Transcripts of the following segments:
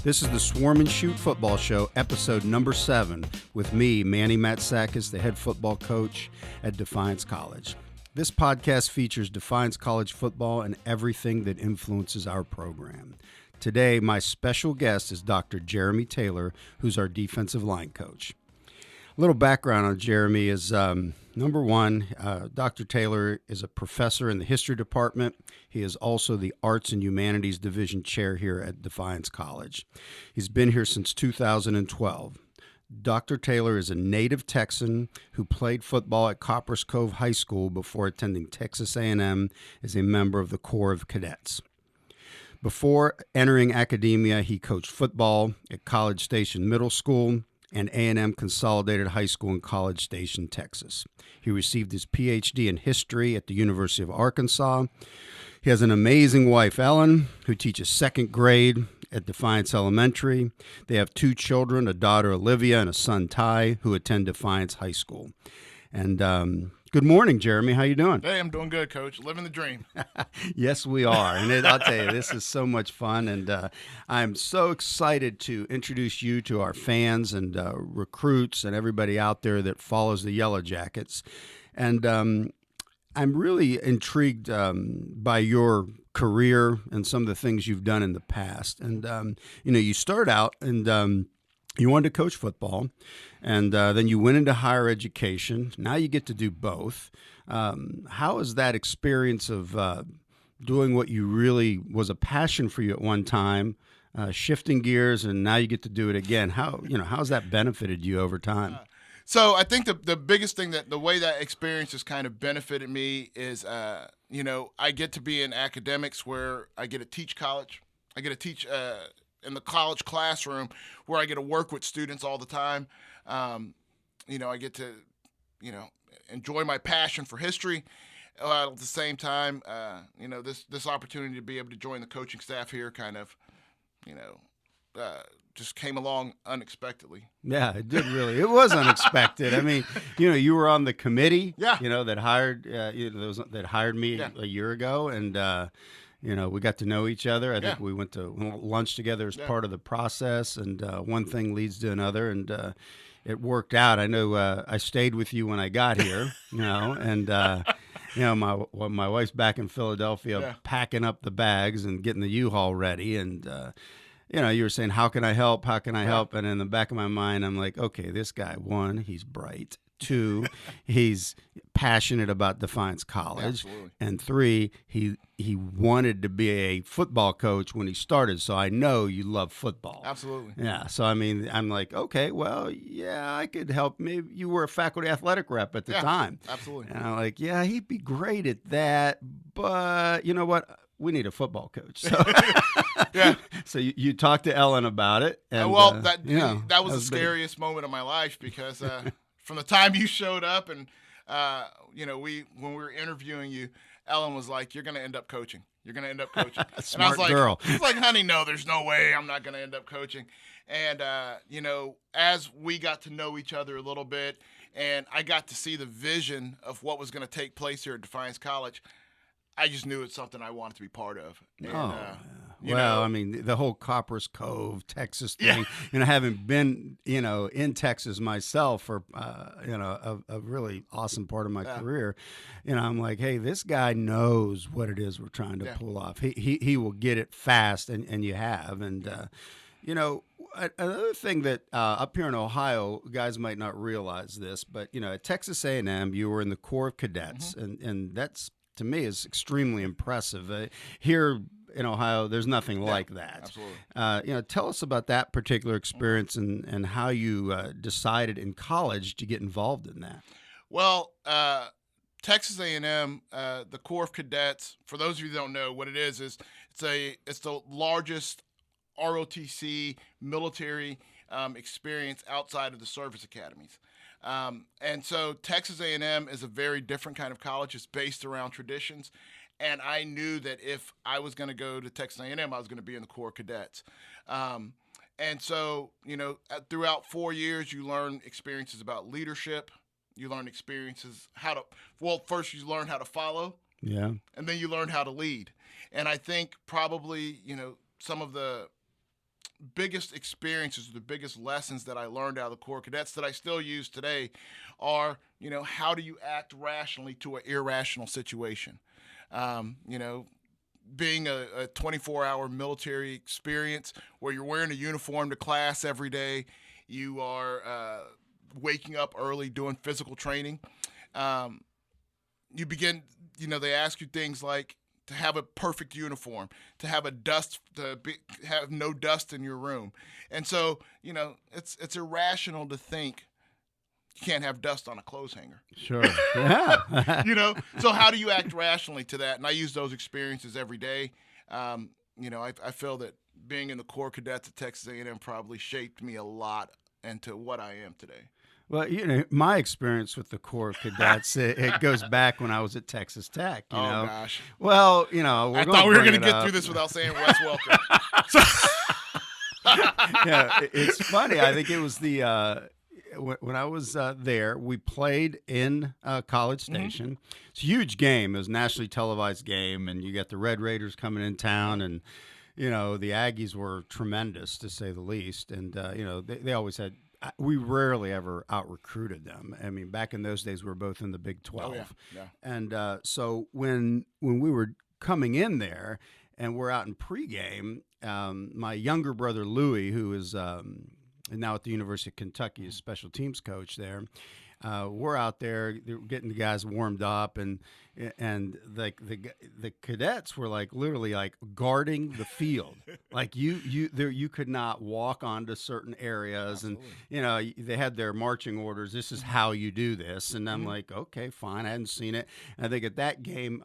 This is the Swarm and Shoot Football Show, episode number 7, with me, Manny Matsakis, the head football coach at Defiance College. This podcast features Defiance College football and everything that influences our program. Today, my special guest is Dr. Jeremy Taylor, who's our defensive line coach. A little background on Jeremy is, number one, Dr. Taylor is a professor in the history department. He is also the Arts and Humanities Division Chair here at Defiance College. He's been here since 2012. Dr. Taylor is a native Texan who played football at Copperas Cove High School before attending Texas A&M as a member of the Corps of Cadets. Before entering academia, he coached football at College Station Middle School and A&M Consolidated High School in College Station, Texas. He received his PhD in history at the University of Arkansas. He has an amazing wife, Ellen, who teaches second grade at Defiance Elementary. They have 2 children, a daughter, Olivia, and a son, Ty, who attend Defiance High School. And good morning, Jeremy. How you doing? Hey, I'm doing good, Coach. Living the dream. Yes, we are. And I'll tell you, this is so much fun. And I'm so excited to introduce you to our fans and recruits and everybody out there that follows the Yellow Jackets. And I'm really intrigued by your career and some of the things you've done in the past. And, you start out and you wanted to coach football, and then you went into higher education. Now you get to do both. How is that experience of doing what you really was a passion for you at one time, shifting gears, and now you get to do it again? How's that benefited you over time? So I think the biggest thing that the way that experience has kind of benefited me is, I get to be in academics where I get to teach college. I get to teach in the college classroom where I get to work with students all the time. I get to, enjoy my passion for history. At the same time, this opportunity to be able to join the coaching staff here kind of, just came along unexpectedly. Yeah, it did really. It was unexpected. I mean, you were on the committee, that hired me a year ago, and we got to know each other. I think we went to lunch together as part of the process, and one thing leads to another, and it worked out. I know I stayed with you when I got here, and my wife's back in Philadelphia packing up the bags and getting the U-Haul ready, and you were saying, how can I help? How can I help? And in the back of my mind, I'm like, okay, this guy, 1, he's bright. 2, he's passionate about Defiance College. Absolutely. And 3, he wanted to be a football coach when he started. So I know you love football. Absolutely. Yeah. So I'm like, okay, well, yeah, I could help. Maybe you were a faculty athletic rep at the time. Absolutely. And I'm like, yeah, he'd be great at that. But you know what? We need a football coach. So, So you talked to Ellen about it. And, that was the scariest moment of my life because from the time you showed up and, when we were interviewing you, Ellen was like, you're going to end up coaching. You're going to end up coaching. Smart and I was like, girl. I was like, honey, no, there's no way I'm not going to end up coaching. And, as we got to know each other a little bit and I got to see the vision of what was going to take place here at Defiance College, I just knew it's something I wanted to be part of. And, I mean, the whole Copperas Cove, Texas thing, having been, in Texas myself for, a really awesome part of my career, I'm like, hey, this guy knows what it is we're trying to pull off. He will get it fast, and you have. And, another thing that up here in Ohio, guys might not realize this, but, at Texas A&M, you were in the Corps of Cadets, and that's, to me, is extremely impressive. Here in Ohio, there's nothing like that. Absolutely. Tell us about that particular experience and how you decided in college to get involved in that. Well, Texas A&M, the Corps of Cadets, for those of you who don't know what it is it's the largest ROTC military experience outside of the service academies. And so Texas A&M is a very different kind of college. It's based around traditions. And I knew that if I was going to go to Texas A&M, I was going to be in the Corps of Cadets. And so, throughout 4 years, you learn experiences about leadership. You learn experiences first you learn how to follow. Yeah. And then you learn how to lead. And I think probably, some of the biggest experiences, the biggest lessons that I learned out of the Corps Cadets that I still use today are, how do you act rationally to an irrational situation? Being a 24-hour military experience where you're wearing a uniform to class every day, you are waking up early doing physical training. You begin, they ask you things like to have a perfect uniform, to have have no dust in your room. And so, it's irrational to think you can't have dust on a clothes hanger. Sure. Yeah. So how do you act rationally to that? And I use those experiences every day. I feel that being in the Corps Cadets at Texas A&M probably shaped me a lot into what I am today. Well, my experience with the Corps of Cadets, it goes back when I was at Texas Tech. You know? Gosh. Well, I thought we were going to get through this without saying Wes Welker. Yeah, it's funny. I think it was when I was there, we played in College Station. It's a huge game. It was a nationally televised game, and you got the Red Raiders coming in town, and the Aggies were tremendous to say the least. And they always had. We rarely ever out-recruited them. I mean, back in those days, we were both in the Big 12. Oh, yeah. And so when we were coming in there and we're out in pregame, my younger brother, Louie, who is now at the University of Kentucky, is special teams coach there, we're out there getting the guys warmed up, and like the cadets were like literally like guarding the field, like you could not walk onto certain areas. Absolutely. And they had their marching orders. This is how you do this, and I'm like, okay, fine. I hadn't seen it. And I think at that game,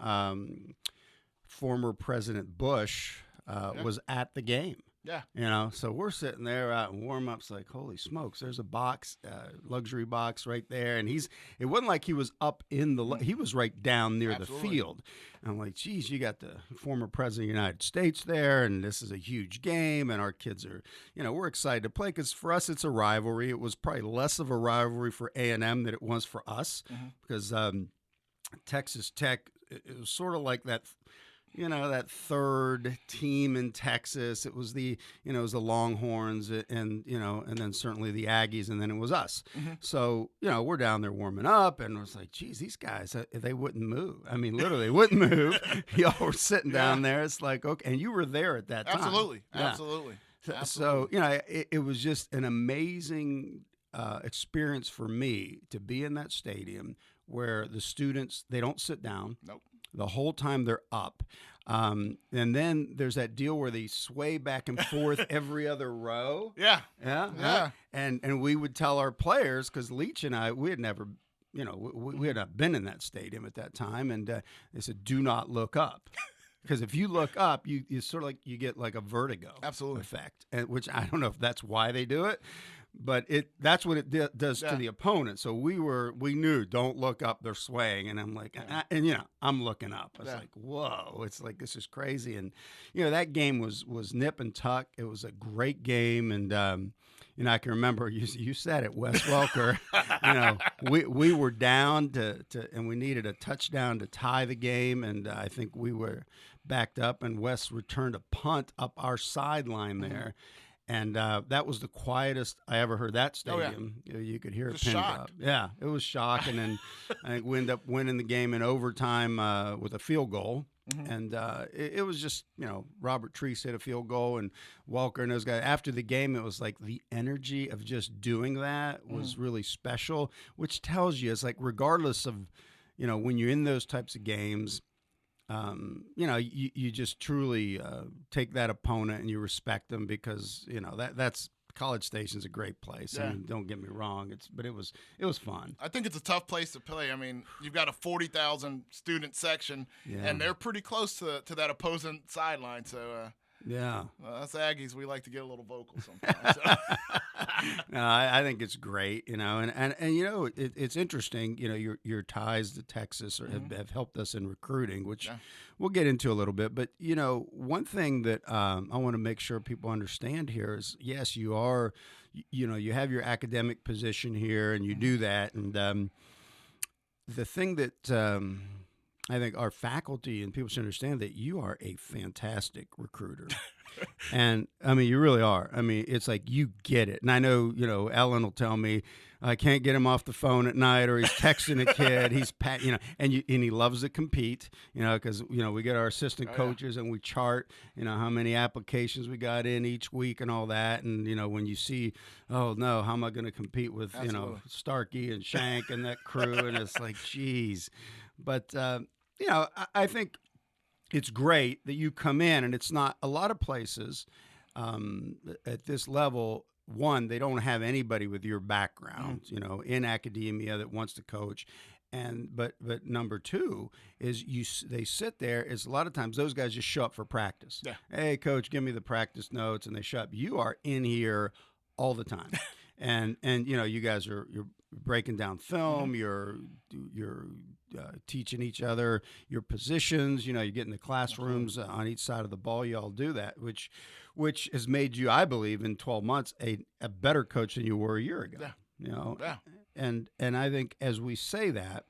former President Bush was at the game. Yeah. So we're sitting there out in warm-ups like, holy smokes, there's a box, luxury box right there. And it wasn't like he was up in he was right down near the field. And I'm like, geez, you got the former president of the United States there, and this is a huge game, and our kids are, we're excited to play because for us it's a rivalry. It was probably less of a rivalry for A&M than it was for us because Texas Tech, it was sort of like that, that third team in Texas. It was the Longhorns and then certainly the Aggies, and then it was us. So, we're down there warming up, and it was like, geez, these guys, they wouldn't move. I mean, literally wouldn't move. Y'all were sitting down there. It's like, okay, and you were there at that time. Absolutely. So, it was just an amazing experience for me to be in that stadium where the students, they don't sit down. Nope. The whole time they're up. And then there's that deal where they sway back and forth every other row. Yeah. And we would tell our players, because Leach and I, we had never, we had not been in that stadium at that time. And they said, do not look up. Because if you look up, you sort of like, you get like a vertigo effect, which I don't know if that's why they do it. But that's what it does to the opponent. So we knew, don't look up, they're swaying. And I'm like, I'm looking up. I was like, whoa, it's like, this is crazy. And, that game was nip and tuck. It was a great game. And, I can remember you said it, Wes Welker, we were down and we needed a touchdown to tie the game. And I think we were backed up, and Wes returned a punt up our sideline there. And that was the quietest I ever heard that stadium. You could hear a pin drop. Yeah, it was shocking. And I think we ended up winning the game in overtime with a field goal. And it was just, Robert Treese hit a field goal, and Walker and those guys. After the game, it was like the energy of just doing that was really special, which tells you it's like regardless of, when you're in those types of games, you just truly take that opponent and you respect them because that's College Station's a great place. I mean, don't get me wrong, but it was fun. I think it's a tough place to play. I mean, you've got a 40,000 student section, and they're pretty close to that opposing sideline. So us Aggies, we like to get a little vocal sometimes. So. No, I think it's great, and it's interesting, your ties to Texas have helped us in recruiting, which we'll get into a little bit. But, one thing that I want to make sure people understand here is, yes, you are, you have your academic position here and you do that. And the thing that I think our faculty and people should understand that you are a fantastic recruiter. And I mean, you really are. I mean, it's like you get it. And I know, Ellen will tell me I can't get him off the phone at night, or he's texting a kid. He's and he loves to compete. Because we get our assistant coaches and we chart, how many applications we got in each week and all that. And when you see, oh no, how am I going to compete with Starkey and Shank and that crew? And it's like, geez. But I think it's great that you come in, and it's not a lot of places at this level. One, they don't have anybody with your background, in academia that wants to coach. But number two is they sit there. It's a lot of times those guys just show up for practice. Yeah. Hey, coach, give me the practice notes, and they show up. You are in here all the time, and you guys you're breaking down film. You're teaching each other your positions. You get in the classrooms on each side of the ball. You all do that, which has made you, I believe, in 12 months a better coach than you were a year ago. Yeah. Yeah. And I think as we say that,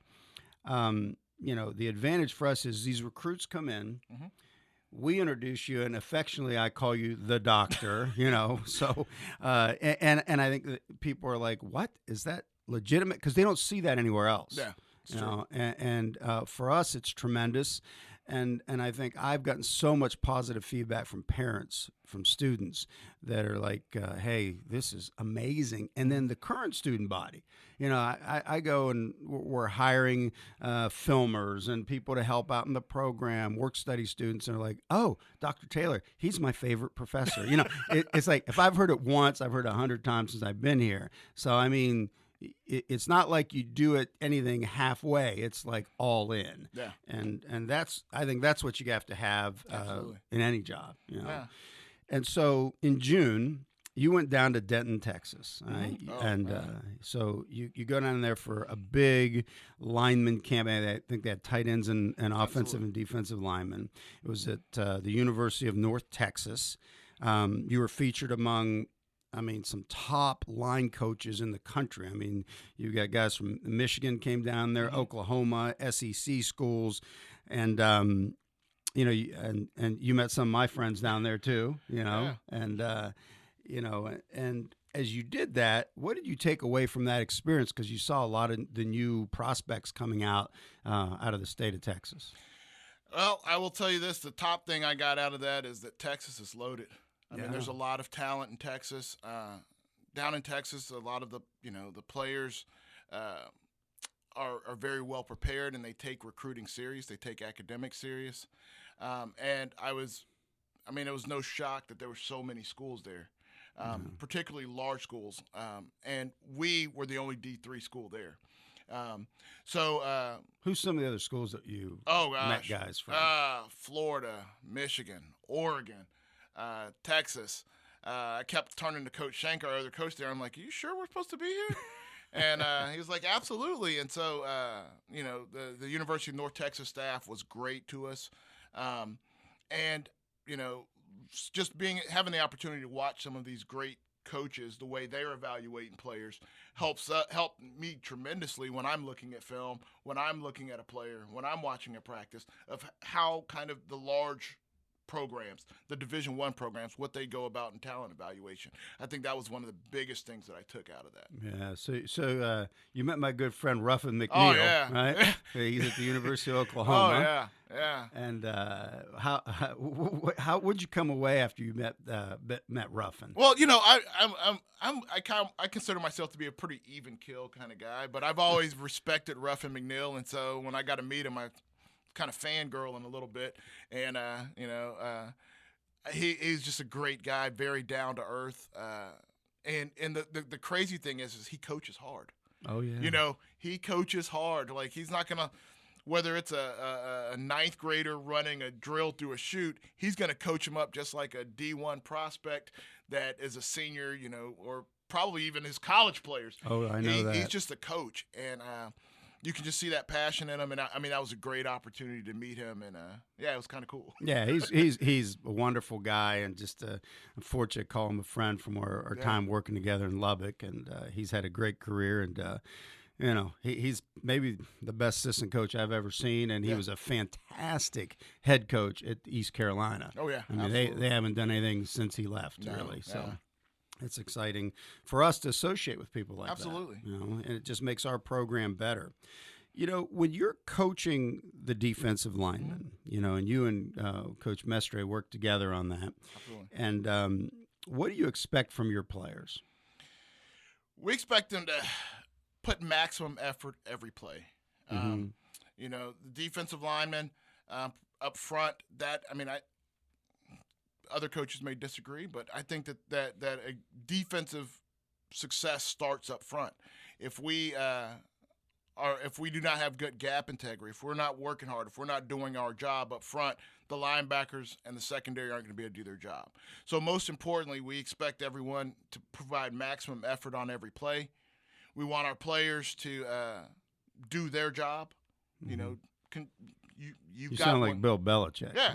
the advantage for us is these recruits come in. Mm-hmm. We introduce you, and affectionately I call you the doctor. So and I think that people are like, what is that legitimate? Because they don't see that anywhere else. Yeah. And for us, it's tremendous. And I think I've gotten so much positive feedback from parents, from students that are like, hey, this is amazing. And then the current student body, I go and we're hiring filmers and people to help out in the program, work study students, and are like, oh, Dr. Taylor, he's my favorite professor. It's like, if I've heard it once, I've heard it 100 times since I've been here. So, I mean, it's not like you do it anything halfway. It's like all in. Yeah. And I think that's what you have to have in any job. Yeah. And so in June, you went down to Denton, Texas. So you go down there for a big lineman camp. I think they had tight ends and offensive and defensive linemen. It was at the University of North Texas. You were featured among some top line coaches in the country. You got guys from Michigan came down there, Oklahoma, SEC schools, and and you met some of my friends down there too. And as you did that, what did you take away from that experience? Because you saw a lot of the new prospects coming out of the state of Texas. Well, I will tell you this: the top thing I got out of that is that Texas is loaded. I mean, there's a lot of talent in Texas. Down in Texas, a lot of the players are very well prepared, and they take recruiting serious. They take academics serious. And it was no shock that there were so many schools there, particularly large schools. And we were the only D3 school there. Who's some of the other schools that you met guys from? Florida, Michigan, Oregon. Texas. I kept turning to Coach Shank, our other coach there. I'm like, are you sure we're supposed to be here? And he was like, absolutely. And so, the University of North Texas staff was great to us. Just having the opportunity to watch some of these great coaches, the way they're evaluating players, helped me tremendously when I'm looking at film, when I'm looking at a player, when I'm watching a practice, of how kind of the large programs, the Division I programs, what they go about in talent evaluation. I think that was one of the biggest things that I took out of that. Yeah. So you met my good friend Ruffin McNeil, right? He's at the University of Oklahoma. Oh yeah, yeah. And how would you come away after you met Ruffin? Well, I consider myself to be a pretty even kill kind of guy, but I've always respected Ruffin McNeil, and so when I got to meet him, I kind of fangirling a little bit, and he's just a great guy, very down to earth, and the crazy thing is he coaches hard. Oh yeah. He coaches hard. Like, he's not gonna, whether it's a ninth grader running a drill through a chute, he's gonna coach him up just like a D1 prospect that is a senior, or probably even his college players. Oh, I know that. He's just a coach, and you can just see that passion in him, and that was a great opportunity to meet him, and it was kind of cool. Yeah, he's a wonderful guy, and just unfortunate to call him a friend from our time working together in Lubbock, and he's had a great career, and he's maybe the best assistant coach I've ever seen, and he Yeah. was a fantastic head coach at East Carolina. Oh yeah, I mean, absolutely. they haven't done anything since he left, No, really. So yeah. it's exciting for us to associate with people like Absolutely. that. And it just makes our program better. When you're coaching the defensive linemen, and you and Coach Mestre work together on that, Absolutely. and what do you expect from your players? We expect them to put maximum effort every play. Mm-hmm. The defensive linemen up front. Other coaches may disagree, but I think that a defensive success starts up front. If we if we do not have good gap integrity, if we're not working hard, if we're not doing our job up front, the linebackers and the secondary aren't going to be able to do their job. So most importantly, we expect everyone to provide maximum effort on every play. We want our players to do their job. Mm-hmm. You got sound like Bill Belichick. Yeah,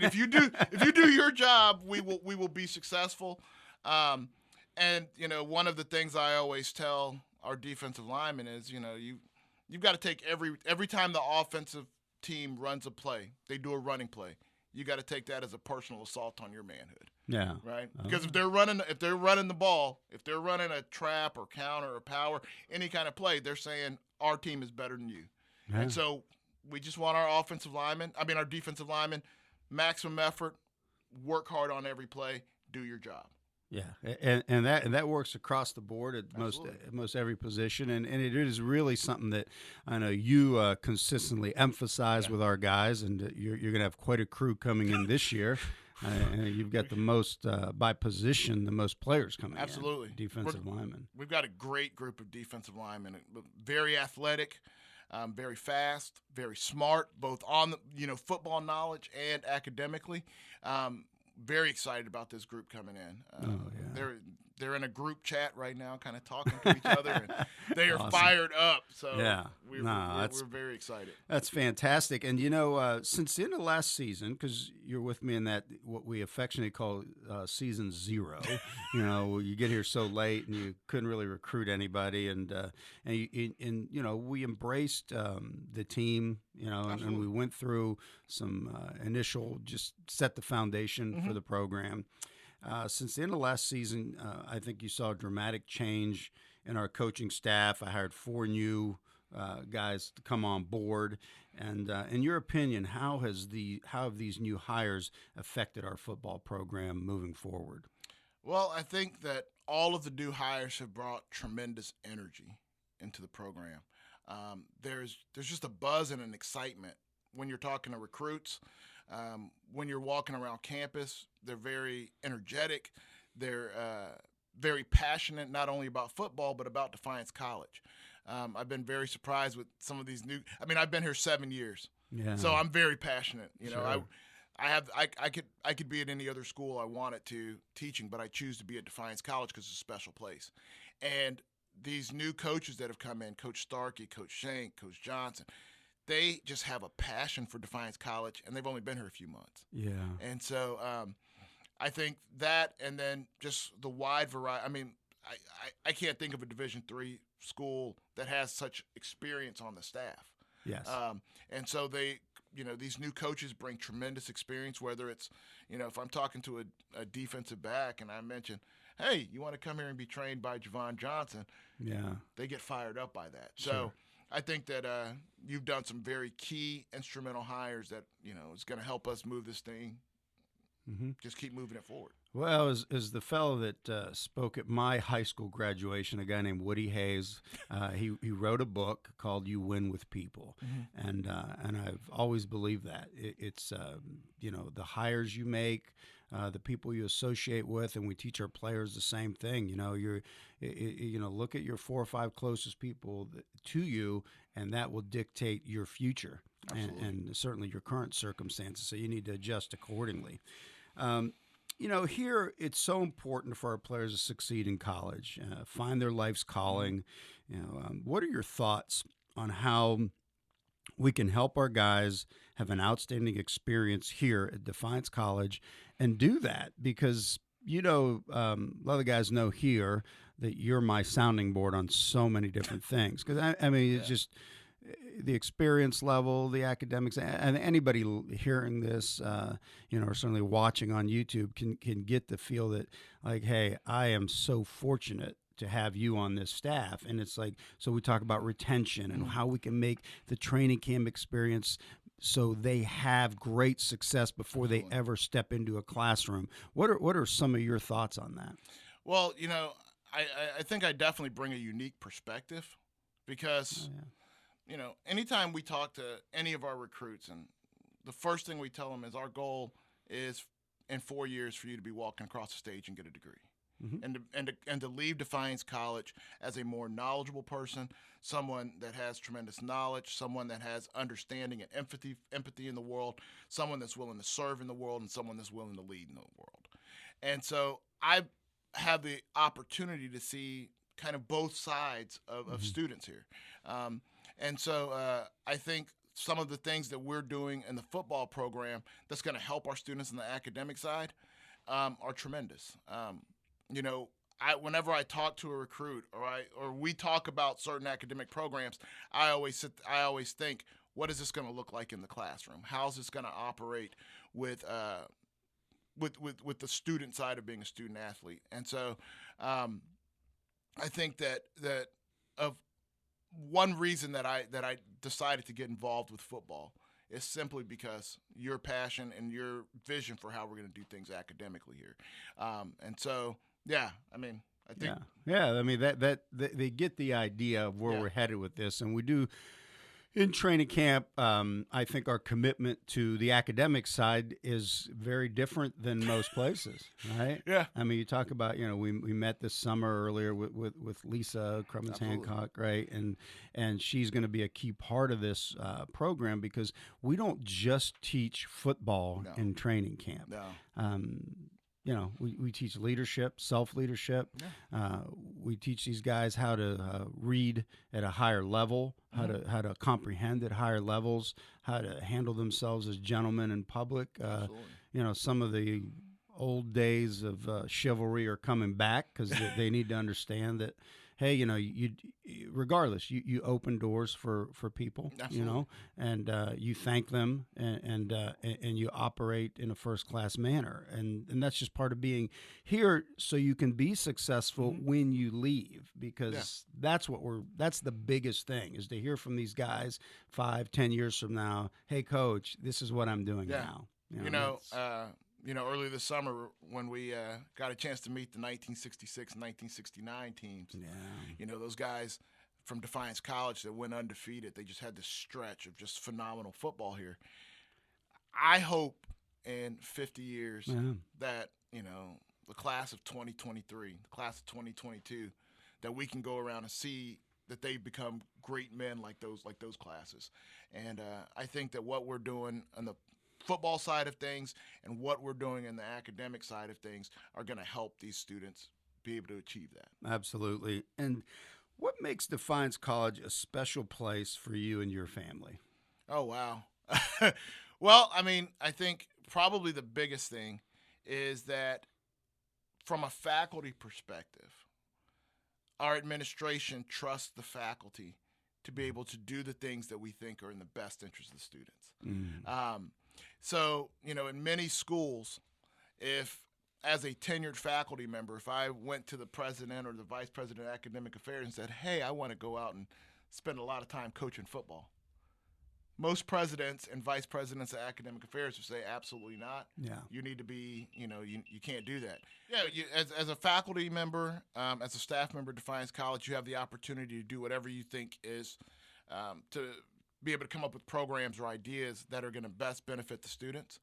if you do your job, we will be successful. And one of the things I always tell our defensive linemen is you've got to take every time the offensive team runs a play, they do a running play. You got to take that as a personal assault on your manhood. Yeah. Right. Because if they're running the ball, if they're running a trap or counter or power, any kind of play, they're saying our team is better than you. Yeah. And so we just want our defensive linemen, maximum effort, work hard on every play, do your job. Yeah, and that works across the board at most every position, and it is really something that I know you consistently emphasize with our guys, and you're going to have quite a crew coming in this year. You've got the most by position, the most players coming. Absolutely, in, defensive linemen. We've got a great group of defensive linemen, very athletic, very fast, very smart, both on the football knowledge and academically. Very excited about this group coming in. They're in a group chat right now, kind of talking to each other, and they are fired up. So we're very excited. That's fantastic. And since the end of last season, because you're with me in that what we affectionately call season 0. You get here so late and you couldn't really recruit anybody, and we embraced the team, and we went through some initial just set the foundation for the program. Since the end of last season, I think you saw a dramatic change in our coaching staff. I hired 4 new guys to come on board. And in your opinion, how have these new hires affected our football program moving forward? Well, I think that all of the new hires have brought tremendous energy into the program. There's just a buzz and an excitement when you're talking to recruits. When you're walking around campus, they're very energetic. They're very passionate, not only about football, but about Defiance College. I've been very surprised with some of these new. I've been here 7 years, so I'm very passionate. Sure. I could be at any other school I wanted to teaching, but I choose to be at Defiance College because it's a special place. And these new coaches that have come in, Coach Starkey, Coach Shank, Coach Johnson, they just have a passion for Defiance College, and they've only been here a few months. Yeah. And so I think that, and then just the wide variety. I can't think of a Division III school that has such experience on the staff. Yes. And so these new coaches bring tremendous experience, whether it's, if I'm talking to a defensive back and I mention, hey, you want to come here and be trained by Javon Johnson? Yeah. They get fired up by that. Sure. So I think that you've done some very key instrumental hires that, is going to help us move this thing. Mm-hmm. Just keep moving it forward. Well, as the fellow that spoke at my high school graduation, a guy named Woody Hayes, he wrote a book called "You Win with People," and I've always believed that it's the hires you make, the people you associate with, and we teach our players the same thing. Look at your 4 or 5 closest people to you, and that will dictate your future and certainly your current circumstances. So you need to adjust accordingly. Here it's so important for our players to succeed in college, find their life's calling. What are your thoughts on how we can help our guys have an outstanding experience here at Defiance College and do that? Because, a lot of the guys know here that you're my sounding board on so many different things. Because I mean, it's just the experience level, the academics, and anybody hearing this, or certainly watching on YouTube can get the feel that, like, hey, I am so fortunate to have you on this staff. And it's like, so we talk about retention and how we can make the training camp experience so they have great success before they ever step into a classroom. What are some of your thoughts on that? Well, I think I definitely bring a unique perspective because, anytime we talk to any of our recruits, and the first thing we tell them is our goal is in 4 years for you to be walking across the stage and get a degree. And to leave Defiance College as a more knowledgeable person, someone that has tremendous knowledge, someone that has understanding and empathy in the world, someone that's willing to serve in the world, and someone that's willing to lead in the world. And so I have the opportunity to see kind of both sides of students here. And so I think some of the things that we're doing in the football program that's going to help our students on the academic side are tremendous. Whenever I talk to a recruit or we talk about certain academic programs, I always think, what is this going to look like in the classroom? How is this going to operate with the student side of being a student athlete? And so, I think that of one reason that I decided to get involved with football is simply because your passion and your vision for how we're going to do things academically here. And so, yeah, I mean, I think. Yeah. I mean, that they get the idea of where we're headed with this. And we do, in training camp, I think our commitment to the academic side is very different than most places, right? Yeah. I mean, you talk about, we met this summer earlier with Lisa Crummins-Hancock, right? And she's going to be a key part of this program because we don't just teach football in training camp. No. We teach leadership, self-leadership. Yeah. We teach these guys how to read at a higher level, how to comprehend at higher levels, how to handle themselves as gentlemen in public. Some of the old days of chivalry are coming back because they need to understand that, hey, you regardless, you open doors for people, Absolutely. and you thank them and you operate in a first-class manner. And that's just part of being here so you can be successful when you leave, because that's the biggest thing, is to hear from these guys 5-10 years from now, hey, coach, this is what I'm doing now. Earlier this summer when we got a chance to meet the 1966 and 1969 teams, those guys from Defiance College that went undefeated, they just had this stretch of just phenomenal football here. I hope in 50 years that, the class of 2023, the class of 2022, that we can go around and see that they've become great men like those classes. And I think that what we're doing on the football side of things and what we're doing in the academic side of things are going to help these students be able to achieve that. Absolutely. And what makes Defiance College a special place for you and your family? Oh, wow. Well, I mean, I think probably the biggest thing is that from a faculty perspective, our administration trusts the faculty to be able to do the things that we think are in the best interest of the students. So, in many schools, if as a tenured faculty member, if I went to the president or the vice president of academic affairs and said, hey, I want to go out and spend a lot of time coaching football, most presidents and vice presidents of academic affairs would say, absolutely not. Yeah. You need to be, you can't do that. Yeah. As a faculty member, as a staff member at Defiance College, you have the opportunity to do whatever you think is to be able to come up with programs or ideas that are going to best benefit the students.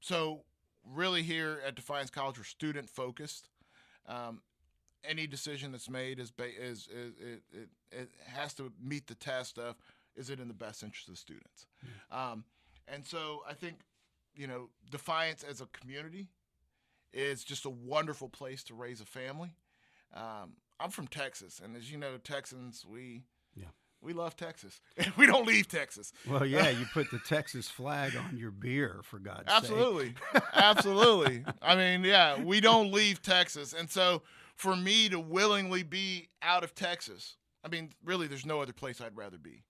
So really here at Defiance College, we're student focused. Any decision that's made it has to meet the test of, is it in the best interest of the students? And so I think, Defiance as a community is just a wonderful place to raise a family. I'm from Texas, and as you know, Texans, we we love Texas. We don't leave Texas. Well, yeah, you put the Texas flag on your beer, for God's Absolutely. sake. Absolutely. I mean, yeah, we don't leave Texas. And so for me to willingly be out of Texas, I mean, really, there's no other place I'd rather be.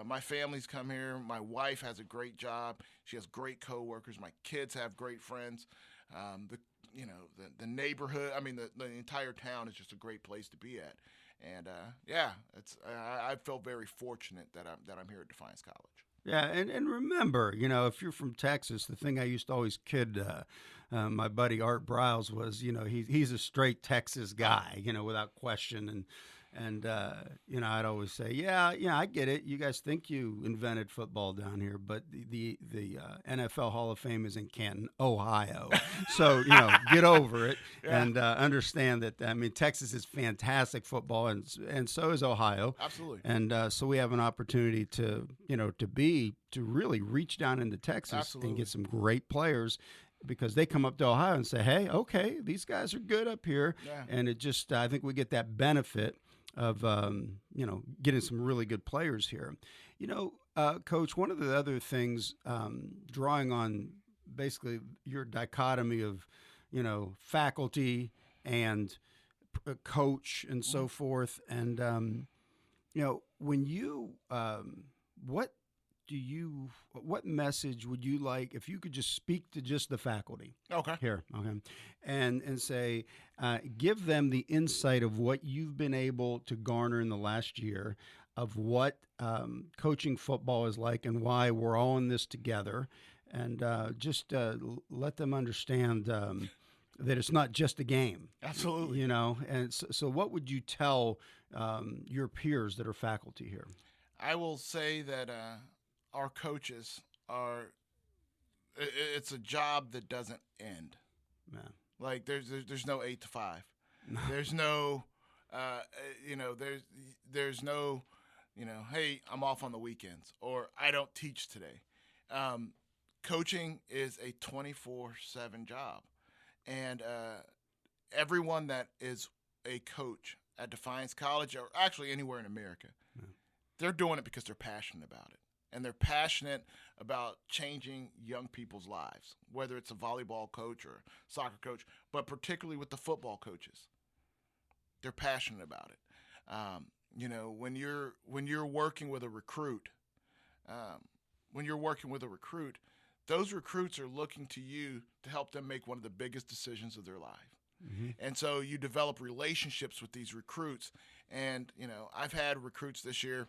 My family's come here. My wife has a great job. She has great coworkers. My kids have great friends. The neighborhood. I mean, the entire town is just a great place to be at. And I feel very fortunate that I'm here at Defiance College. Yeah, and remember, if you're from Texas, the thing I used to always kid my buddy Art Briles was, he's a straight Texas guy, without question, and I'd always say, yeah, I get it. You guys think you invented football down here, but the NFL Hall of Fame is in Canton, Ohio. So get over it and understand that. I mean, Texas is fantastic football, and so is Ohio. Absolutely. And so we have an opportunity to really reach down into Texas Absolutely. and get some great players. Because they come up to Ohio and say, hey, okay, these guys are good up here. Yeah. And it just, I think we get that benefit of, getting some really good players here. Coach, one of the other things, drawing on basically your dichotomy of, faculty and coach and so forth. And, when you, what message would you like if you could just speak to just the faculty? Okay. Here, okay, and say, give them the insight of what you've been able to garner in the last year of what coaching football is like and why we're all in this together, and just let them understand that it's not just a game. Absolutely. And so what would you tell your peers that are faculty here? I will say that our coaches it's a job that doesn't end. Yeah. Like there's no 8 to 5. There's no, there's no, hey, I'm off on the weekends or I don't teach today. Coaching is a 24/7 job. And everyone that is a coach at Defiance College or actually anywhere in America, they're doing it because they're passionate about it. And they're passionate about changing young people's lives, whether it's a volleyball coach or a soccer coach, but particularly with the football coaches. They're passionate about it. When you're working with a recruit, those recruits are looking to you to help them make one of the biggest decisions of their life. Mm-hmm. And so you develop relationships with these recruits. And, I've had recruits this year,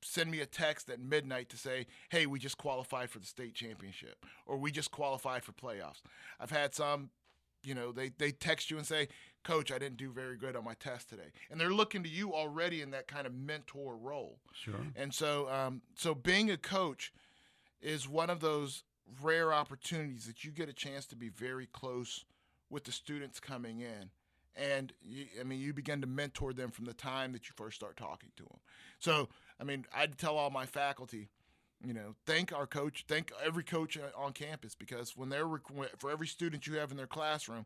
send me a text at midnight to say, hey, we just qualified for the state championship or we just qualified for playoffs. I've had some, they text you and say, Coach, I didn't do very good on my test today. And they're looking to you already in that kind of mentor role. Sure. And so being a coach is one of those rare opportunities that you get a chance to be very close with the students coming in. And you begin to mentor them from the time that you first start talking to them. So, I'd tell all my faculty, thank our coach, thank every coach on campus, because when for every student you have in their classroom,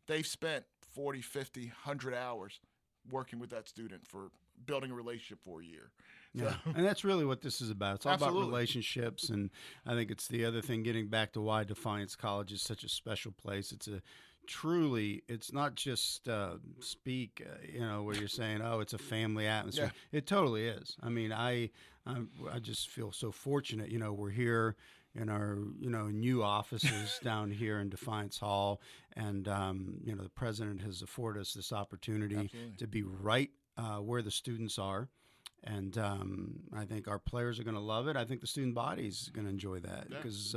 they've spent 40, 50, 100 hours working with that student for building a relationship for a year. Yeah, and that's really what this is about. It's all Absolutely. about relationships, and I think it's the other thing, getting back to why Defiance College is such a special place. It's not just speak, where you're saying, oh, it's a family atmosphere. Yeah. It totally is. I just feel so fortunate. We're here in our, new offices down here in Defiance Hall, and the president has afforded us this opportunity Absolutely. to be right where the students are. And I think our players are going to love it. I think the student body is going to enjoy that because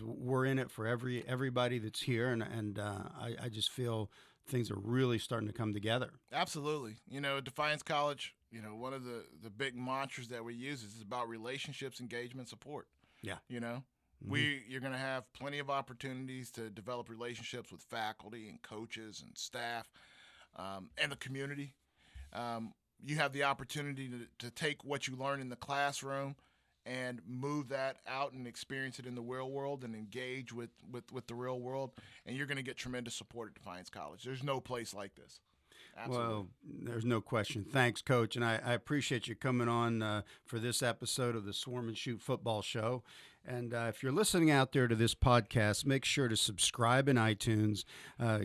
we're in it for everybody that's here, and I just feel things are really starting to come together. Absolutely. Defiance College, one of the big mantras that we use is about relationships, engagement, support. Yeah. Mm-hmm. You're going to have plenty of opportunities to develop relationships with faculty and coaches and staff and the community. You have the opportunity to take what you learn in the classroom and move that out and experience it in the real world and engage with the real world, and you're going to get tremendous support at Defiance College. There's no place like this. Absolutely. Well, there's no question. Thanks, Coach. And I appreciate you coming on for this episode of the Swarm and Shoot Football Show. And if you're listening out there to this podcast, make sure to subscribe in iTunes.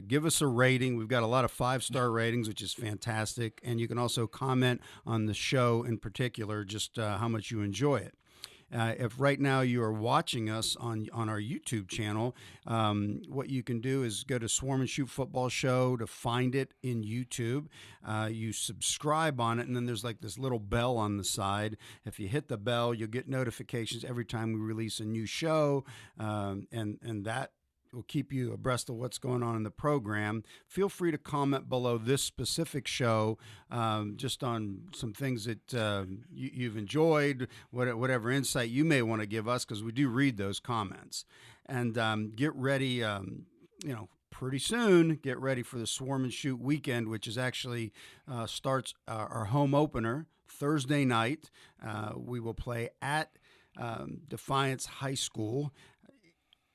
Give us a rating. We've got a lot of 5-star ratings, which is fantastic. And you can also comment on the show in particular, just how much you enjoy it. If right now you are watching us on our YouTube channel, what you can do is go to Swarm and Shoot Football Show to find it in YouTube. You subscribe on it, and then there's like this little bell on the side. If you hit the bell, you'll get notifications every time we release a new show, and that will keep you abreast of what's going on in the program. Feel free to comment below this specific show, just on some things that you've enjoyed, whatever insight you may want to give us, because we do read those comments. And get ready, pretty soon, get ready for the Swarm and Shoot weekend, which is actually starts our home opener Thursday night. We will play at Defiance High School.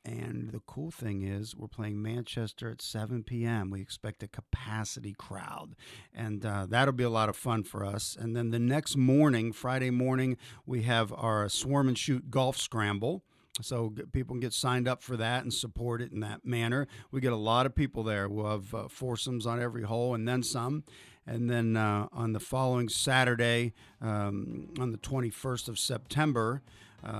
And the cool thing is we're playing Manchester at 7 p.m. We expect a capacity crowd, and that'll be a lot of fun for us. And then the next morning, Friday morning, we have our Swarm and Shoot Golf Scramble. So people can get signed up for that and support it in that manner. We get a lot of people there. We'll have foursomes on every hole and then some. And then on the following Saturday, on the 21st of September,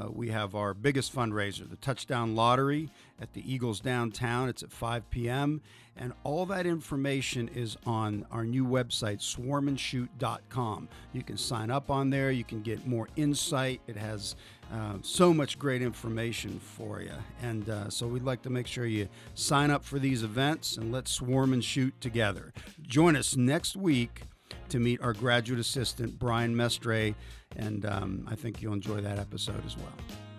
we have our biggest fundraiser, the Touchdown Lottery at the Eagles downtown. It's at 5 p.m. And all that information is on our new website, swarmandshoot.com. You can sign up on there. You can get more insight. It has so much great information for you. And so we'd like to make sure you sign up for these events, and let's swarm and shoot together. Join us next week to meet our graduate assistant, Brian Mestre, and I think you'll enjoy that episode as well.